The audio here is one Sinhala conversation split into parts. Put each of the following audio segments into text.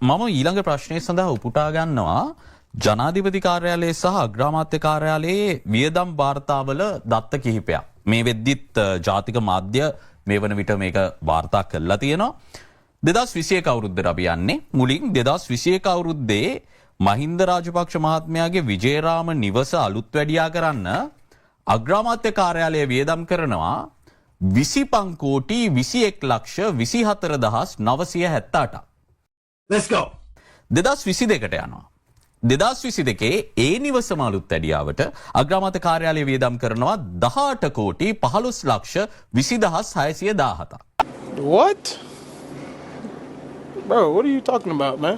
මම ඊළඟ ප්‍රශ්නය සඳහා උපුටා ගන්නවා ජනාධිපති කාර්යාලයේ සහ අග්‍රාමාත්‍ය කාර්යාලයේ වියදම් වාර්තාවල දත්ත කිහිපයක්. මේ වෙද්දිත් ජාතික මාධ්‍ය මේ වන විට මේක වාර්තා කරලා තියෙනවා. 2021 අවුරුද්දට අපි යන්නේ. මුලින් 2021 අවුරුද්දේ මහින්ද රාජපක්ෂ මහත්මයාගේ විජේරාම නිවස අලුත් වැඩියා කරන්න අග්‍රාමාත්‍ය කාර්යාලය වියදම් කරනවා 25 කෝටි 21 ලක්ෂ 24978ක්. Let's go. 2022ට යනවා. 2022 ඒ නිවසම අලුත් වැඩියාවට අග්‍රාමාත්‍ය කාර්යාලය වියදම් කරනවා 18 කෝටි 15 ලක්ෂ 20617ක්. What? Bro, what are you talking about, man?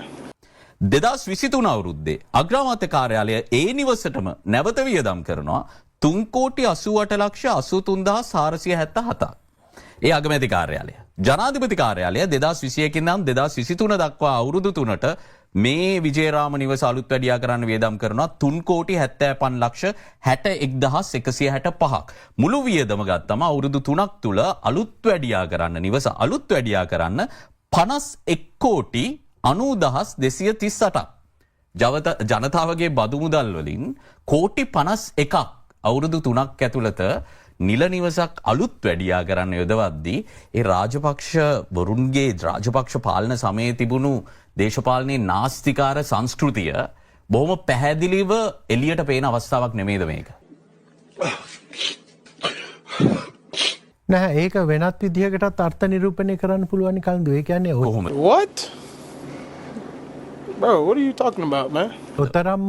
2023 අවුරුද්දේ අග්‍රාමාත්‍ය කාර්යාලය ඒ නිවසටම නැවත වියදම් කරනවා 3 කෝටි 88 ලක්ෂ 83477ක්. ඒ අගමැති කාර්යාලය. ජනාධිපති කාර්යාලය 2021 ඉඳන් 2023 දක්වා අවුරුදු 3ට මේ විජේරාම නිවස අලුත් වැඩියා කරන්න වියදම් කරනවා 3 කෝටි 75 ලක්ෂ 61165ක්. මුළු වියදම ගත්තම අවුරුදු 3ක් තුල අලුත් වැඩියා කරන්න නිවස අලුත් වැඩියා කරන්න 51 කෝටි 90238ක්. ජනතාවගේ බදු මුදල් වලින් කෝටි 51ක් අවුරුදු 3ක් ඇතුළත නිල නිවසක් අලුත් වැඩියා කරන්න යොදවද්දී ඒ රාජපක්ෂ වරුන්ගේ රාජපක්ෂ පාලන සමයේ තිබුණු දේශපාලනයේ නාස්තිකාර සංස්කෘතිය බොහොම පැහැදිලිව එළියට පේන අවස්ථාවක් නෙමෙයිද මේක? නෑ ඒක වෙනත් විදිහකටත් අර්ථ නිරූපණය කරන්න පුළුවන් කල්දු. ඒ කියන්නේ කොහොමද? What? Bro, what are you talking about, man? ඔතරම්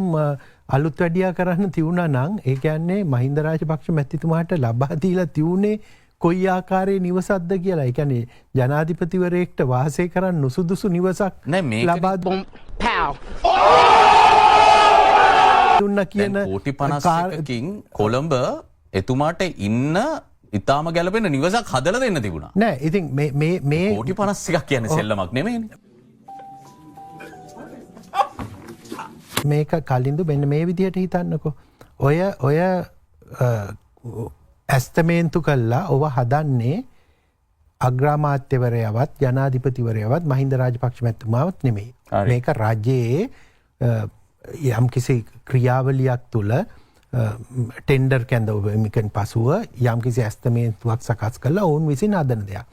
අලුත් වැඩියා කරන්න තිවුණා නම් ඒ කියන්නේ මහින්ද රාජපක්ෂ මැතිතුමාට ලබා දීලා තියුනේ කොයි ආකාරයේ නිවසක්ද කියලා. ඒ කියන්නේ ජනාධිපතිවරයෙක්ට වාසය කරන්න නුසුදුසු නිවසක් ලබා දුන්නා කියන කෝටි 51කින් කොළඹ එතුමාට ඉන්න ඉතාම ගැලපෙන නිවසක් හදලා දෙන්න තිබුණා. නෑ ඉතින් මේ කෝටි 51ක් කියන්නේ සෙල්ලමක් නෙමෙයිනේ. මේක කලින්දු මෙන්න මේ විදිහට හිතන්නකෝ. ඔය ඇස්තමේන්තු කළා ඔව හදන්නේ අග්‍රාමාත්‍යවරයවත් ජනාධිපතිවරයවත් මහින්ද රාජපක්ෂ මැතිතුමාවත් නෙමෙයි. මේක රජයේ යම්කිසි ක්‍රියාවලියක් තුළ ටෙන්ඩර් කැඳවීමකින් පසුව යම්කිසි ඇස්තමේන්තුවක් සකස් කළා ඔවුන් විසින් හදන දෙයක්.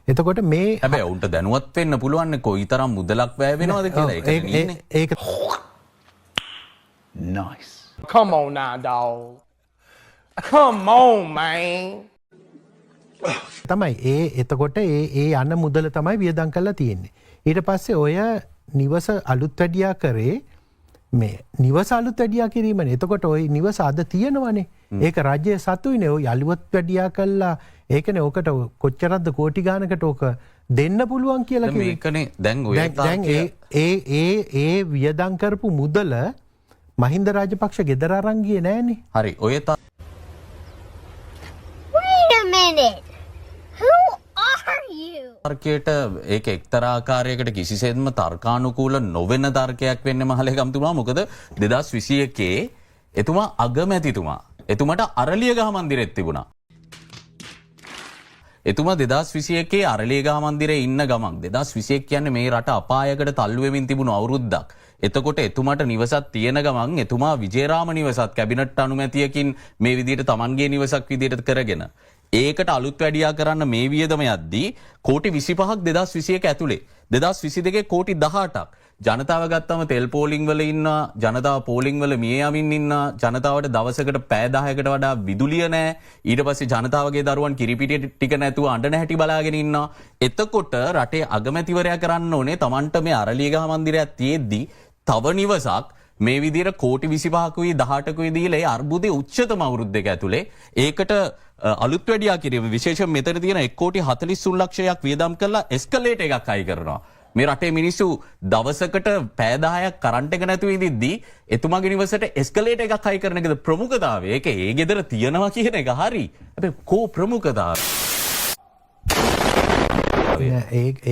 එතකොට මේ හැබැයි උන්ට දැනුවත් වෙන්න පුළුවන් කොයිතරම් මුදලක් වැය වෙනවද කියලා. ඒක Nice. Come on now, dog. Come on, man. තමයි එතකොට ඒ යන මුදල තමයි වියදම් කරලා තියෙන්නේ. ඊට පස්සේ ඔය නිවස අලුත් වැඩියා කරේ මේ නිවස අලුත් වැඩියා කිරීමනේ. එතකොට ওই නිවස අද තියෙනවනේ. ඒක රජයේ සතුයිනේ. ඔය අලුත් වැඩියා කළා ඒකනේ ඔකට කොච්චරක්ද කෝටි ගානකට ඔක දෙන්න පුළුවන් කියලා කිව්වේ. මේකනේ දැන් ඔය ඒ වියදම් කරපු මුදල මහින්ද රාජපක්ෂ ගෙදර අරන් ගියේ නෑනේ. හරි ඔය Wait a minute. Who are you? තර්කයට ඒක එක්තරා ආකාරයකට කිසිසේත්ම තර්කානුකූල නොවන තර්කයක් වෙන්න මහලේකම්තුමා. මොකද 2021 එතුමා අගමැතිතුමා. එතුමාට අරලියගහ මන්දිරෙත් තිබුණා. එතුමා 2021 අරලියගහ මන්දිරේ ඉන්න ගමන් 2021 කියන්නේ මේ රට අපායකට තල්ලු වෙමින් තිබුණු අවුරුද්දක්. එතකොට එතුමාට නිවසක් තියෙන ගමන් එතුමා විජේරාම නිවසත් කැබිනට් අනුමැතියකින් මේ විදිහට Tamanගේ නිවසක් විදිහට කරගෙන ඒකට අලුත් වැඩියා කරන්න මේ වියදම යද්දී කෝටි 25ක් 2021 ඇතුලේ 2022 කෝටි 18ක් ජනතාව ගත්තම තෙල් පෝලිං වල ඉන්න ජනතාව පෝලිං වල මිය යමින් ඉන්න ජනතාවට දවසකට පැය 10කට වඩා විදුලිය නැහැ. ඊට පස්සේ ජනතාවගේ දරුවන් කිරිපිටි ටික නැතුව අඬන හැටි බලාගෙන ඉන්නවා. එතකොට රටේ අගමැතිවරයා කරන්න ඕනේ Tamanට මේ අරලියගහ මන්දිරයක් තියෙද්දි තව නිවසක් මේ විදිහට කෝටි 25කුයි 18කුයි දීලා ඒ අර්බුදයේ උච්චතම අවුරුදු දෙක ඇතුලේ ඒකට අලුත් වැඩියා කිරීම විශේෂයෙන් මෙතන තියෙන 1 කෝටි 43 ලක්ෂයක් වියදම් කරලා එස්කලේටර් එකක් අය කරනවා. මේ රටේ මිනිස්සු දවසකට පැය 10ක් කරන්ට් එක නැතුව ඉඳිද්දී එතුමාගේ නිවසට එස්කලේටර් එකක් අය කරන එකද ප්‍රමුඛතාවය. ඒක ඒ ගෙදර තියනවා කියන එක හරි. හැබැයි කෝ ප්‍රමුඛතාවය.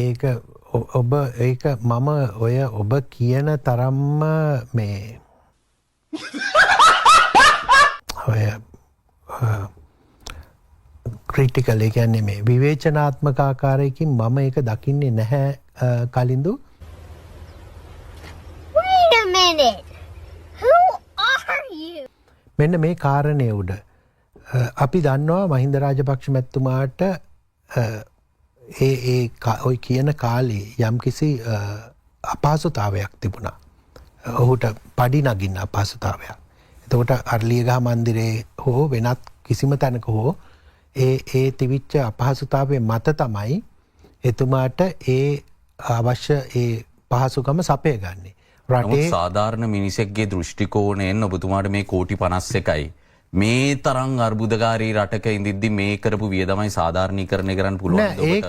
ඒක ඔබ ඒක මම ඔය ඔබ කියන තරම්ම මේ ඔය ක්‍රිටිකල් ඒ කියන්නේ මේ විවේචනාත්මක ආකාරයකින් මම ඒක දකින්නේ නැහැ කලින්දු. Wait a minute. Who are you? මෙන්න මේ කාරණය උඩ අපි දන්නවා මහින්ද රාජපක්ෂ මැතිතුමාට ඔය කියන කාලේ යම්කිසි අපහසුතාවයක් තිබුණා. ඔහුට පඩි නගින්න අපහසුතාවයක්. එතකොට අර්ලියගහ මන්දිරේ හෝ වෙනත් කිසිම තැනක හෝ ඒ තිවිච්ච අපහසුතාවය මත තමයි එතුමාට ඒ අවශ්‍ය ඒ පහසුකම සපය ගන්නේ. රටේ සාධාරණ මිනිසෙක්ගේ දෘෂ්ටිකෝණයෙන් ඔබතුමාට මේ කෝටි 51යි මේ තරම් අර්බුදකාරී රටක ඉඳිද්දි මේ කරපු වියදමයි සාධාරණීකරණය කරන්න පුළුවන්. ඒක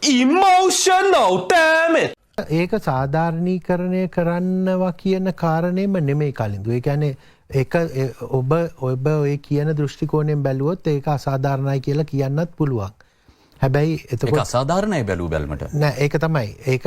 Emotional, damn it! ඒක සාධාරණීකරණය කරන්නවා කියන කාරණයම නෙමෙයි කලින්දු. ඒ කියන්නේ ඒක ඔබ ඔය කියන දෘෂ්ටිකෝණයෙන් බැලුවොත් ඒක අසාධාරණයි කියලා කියන්නත් පුළුවන්. හැබැයි ඒක අසාධාරණයි බැලුව බැලමට. නෑ ඒක තමයි. ඒක